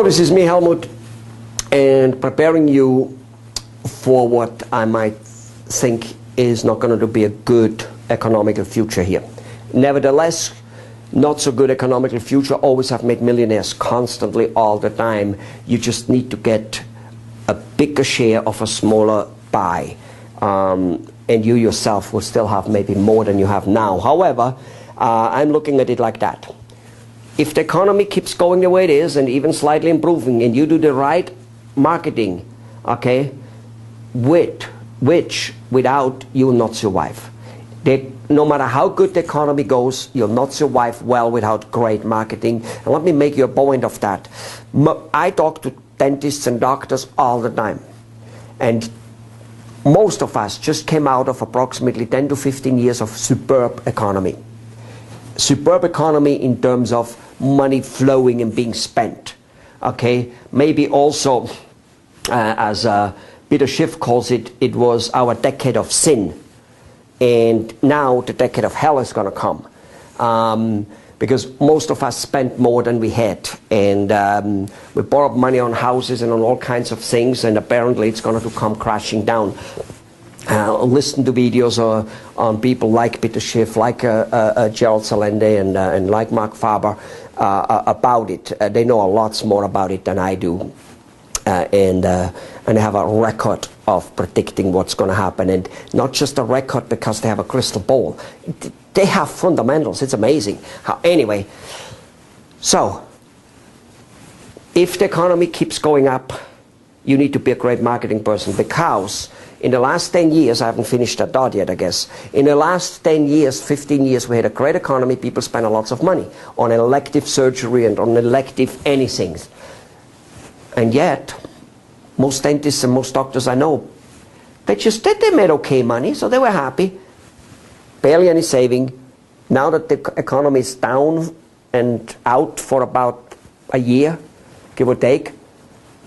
Hello, this is me, Helmut, and preparing you for what I might think is not going to be a good economical future here. Nevertheless, not so good economical future always have made millionaires constantly all the time. You just need to get a bigger share of a smaller pie. And you yourself will still have maybe more than you have now. However, I'm looking at it like that. If the economy keeps going the way it is and even slightly improving, and you do the right marketing, okay, without you will not survive. No matter how good the economy goes, you'll not survive well without great marketing. And let me make you a point of that. I talk to dentists and doctors all the time. And most of us just came out of approximately 10 to 15 years of superb economy. Superb economy in terms of money flowing and being spent. Okay, maybe also, as Peter Schiff calls it, it was our decade of sin. And now the decade of hell is going to come. Because most of us spent more than we had. And we borrowed money on houses and on all kinds of things, and apparently it's going to come crashing down. Listen to videos on people like Peter Schiff, like Gerald Salende, and like Mark Faber about it. They know a lot more about it than I do. And they have a record of predicting what's going to happen, and not just a record because they have a crystal ball. They have fundamentals. It's amazing. Anyway, so if the economy keeps going up, you need to be a great marketing person, because in the last 10 years, I haven't finished that thought yet, I guess. In the last 10 years, 15 years, we had a great economy. People spent a lot of money on elective surgery and on elective anything. And yet, most dentists and most doctors I know, they made okay money, so they were happy. Barely any saving. Now that the economy is down and out for about a year, give or take,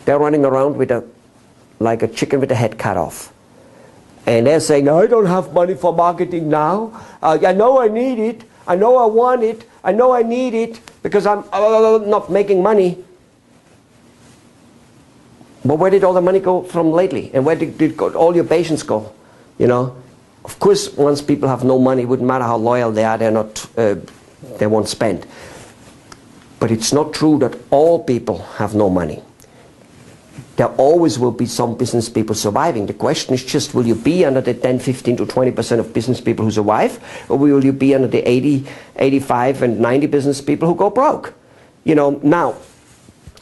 they're running around with like a chicken with a head cut off. And they're saying, I don't have money for marketing now. I know I need it. I know I want it. I know I need it because I'm not making money. But where did all the money go from lately? And where did all your patients go? You know, of course, once people have no money, it wouldn't matter how loyal they are, they won't spend. But it's not true that all people have no money. There always will be some business people surviving. The question is just, will you be under the 10, 15 to 20% of business people who survive? Or will you be under the 80, 85 and 90 business people who go broke? You know, now,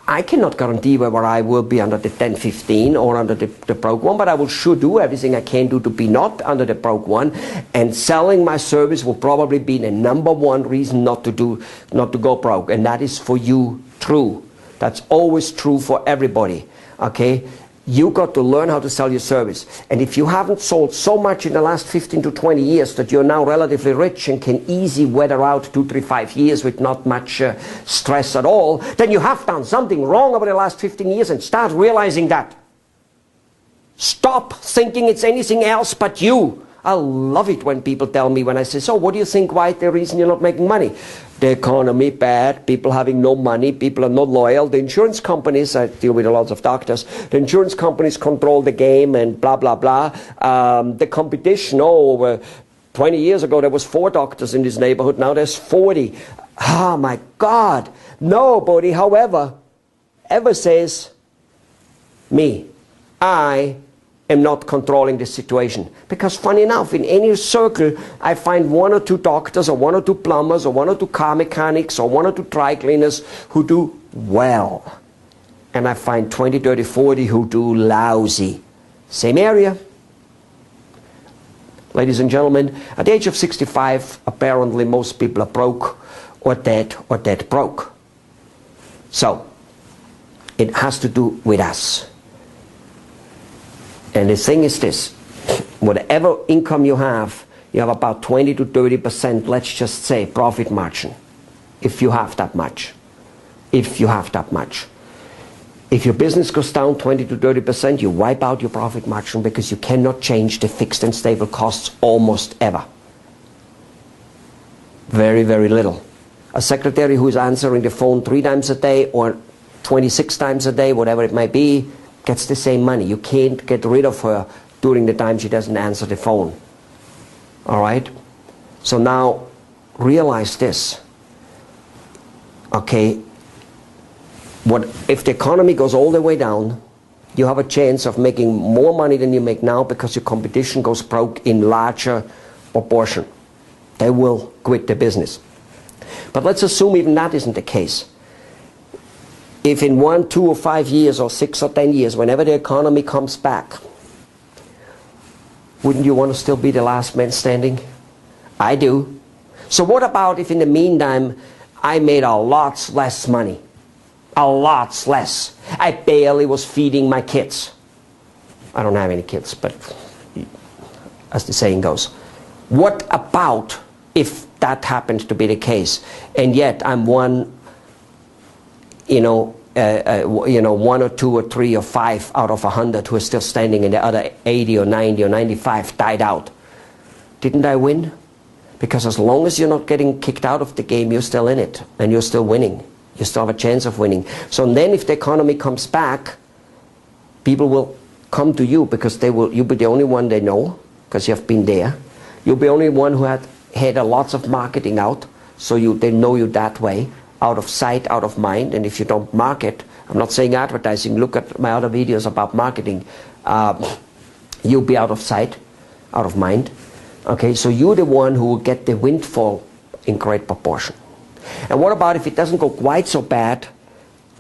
I cannot guarantee whether I will be under the 10, 15 or under the broke one, but I will sure do everything I can do to be not under the broke one. And selling my service will probably be the #1 reason not to go broke. And that is for you true. That's always true for everybody. Okay? You got to learn how to sell your service. And if you haven't sold so much in the last 15 to 20 years that you're now relatively rich and can easily weather out 2, 3, 5 years with not much stress at all, then you have done something wrong over the last 15 years, and start realizing that. Stop thinking it's anything else but you. I love it when people tell me, when I say, so what do you think, why the reason you're not making money? The economy bad, people having no money, people are not loyal, the insurance companies, I deal with a lot of doctors, the insurance companies control the game and blah, blah, blah. The competition, 20 years ago there was 4 doctors in this neighborhood, now there's 40. Oh my God, nobody, however, ever says, me, I am not controlling the situation. Because funny enough, in any circle, I find 1 or 2 doctors or 1 or 2 plumbers or 1 or 2 car mechanics or 1 or 2 dry cleaners who do well. And I find 20, 30, 40 who do lousy. Same area. Ladies and gentlemen, at the age of 65, apparently most people are broke or dead broke. So, it has to do with us. And the thing is this, whatever income you have about 20 to 30%, let's just say, profit margin, if you have that much. If you have that much. If your business goes down 20 to 30%, you wipe out your profit margin because you cannot change the fixed and stable costs almost ever. Very, very little. A secretary who is answering the phone 3 times a day or 26 times a day, whatever it might be, gets the same money. You can't get rid of her during the time she doesn't answer the phone. All right? So now, realize this. Okay, what if the economy goes all the way down, you have a chance of making more money than you make now because your competition goes broke in larger proportion. They will quit the business. But let's assume even that isn't the case. If in 1, 2 or 5 years or 6 or 10 years, whenever the economy comes back, wouldn't you want to still be the last man standing? I do. So what about if in the meantime I made a lot less money? A lot less. I barely was feeding my kids. I don't have any kids, but as the saying goes. What about if that happened to be the case? And yet I'm one, one or 2 or 3 or 5 out of 100 who are still standing, and the other 80 or 90 or 95 died out. Didn't I win? Because as long as you're not getting kicked out of the game, you're still in it, and you're still winning. You still have a chance of winning. So then if the economy comes back, people will come to you because you'll be the only one they know, because you have been there. You'll be the only one who had a lots of marketing out, so they know you that way, out of sight, out of mind. And if you don't market, I'm not saying advertising, look at my other videos about marketing, you'll be out of sight, out of mind. Okay, so you're the one who will get the windfall in great proportion. And what about if it doesn't go quite so bad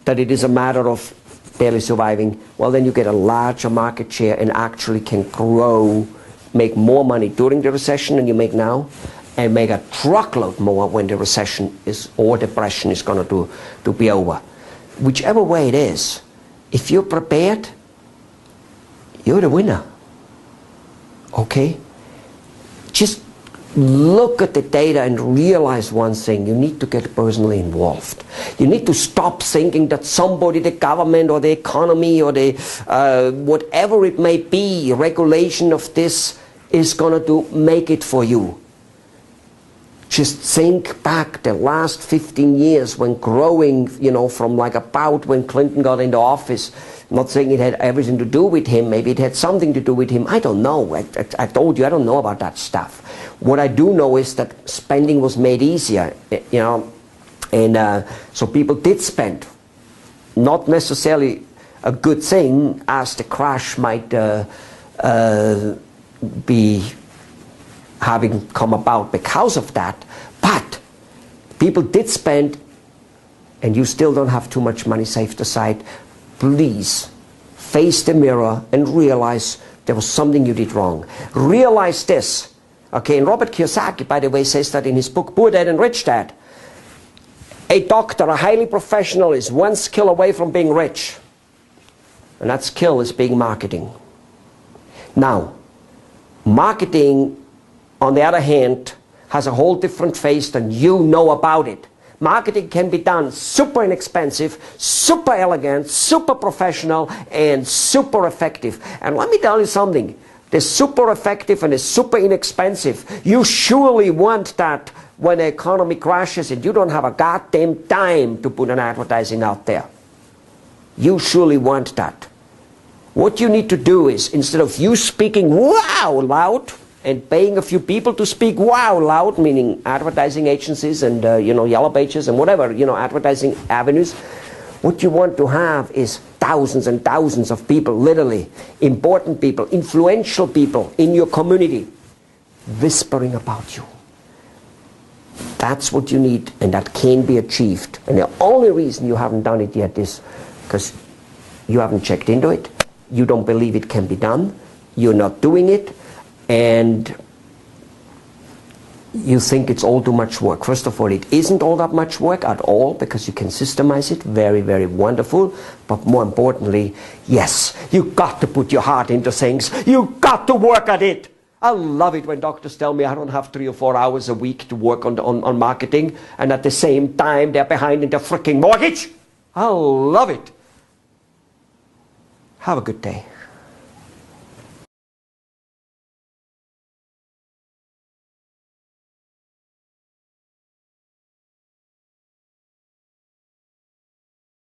that it is a matter of barely surviving? Well, then you get a larger market share and actually can grow, make more money during the recession than you make now, and make a truckload more when the recession or depression is going to be over. Whichever way it is, if you're prepared, you're the winner. Okay? Just look at the data and realize one thing: you need to get personally involved. You need to stop thinking that somebody, the government or the economy or the whatever it may be, regulation of this is going to make it for you. Just think back the last 15 years when growing, from like about when Clinton got into office. I'm not saying it had everything to do with him. Maybe it had something to do with him. I don't know. I told you, I don't know about that stuff. What I do know is that spending was made easier, and so people did spend. Not necessarily a good thing, as the crash might be having come about because of that, but people did spend, and you still don't have too much money saved aside. Please face the mirror and realize there was something you did wrong. Realize this. Okay, and Robert Kiyosaki, by the way, says that in his book Poor Dad and Rich Dad. A doctor, a highly professional, is one skill away from being rich, and that skill is being marketing. Now, marketing, on the other hand, has a whole different face than you know about it. Marketing can be done super inexpensive, super elegant, super professional, and super effective. And let me tell you something. The super effective and the super inexpensive, you surely want that when the economy crashes and you don't have a goddamn dime to put an advertising out there. You surely want that. What you need to do is, instead of you speaking wow loud and paying a few people to speak wow loud, meaning advertising agencies and Yellow Pages and whatever, advertising avenues, what you want to have is thousands and thousands of people, literally important people, influential people in your community whispering about you. That's what you need, and that can be achieved. And the only reason you haven't done it yet is because you haven't checked into it. You don't believe it can be done. You're not doing it. And you think it's all too much work. First of all, it isn't all that much work at all, because you can systemize it. Very, very wonderful. But more importantly, yes, you got to put your heart into things. You got to work at it. I love it when doctors tell me I don't have 3 or 4 hours a week to work on marketing, and at the same time they're behind in their freaking mortgage. I love it. Have a good day.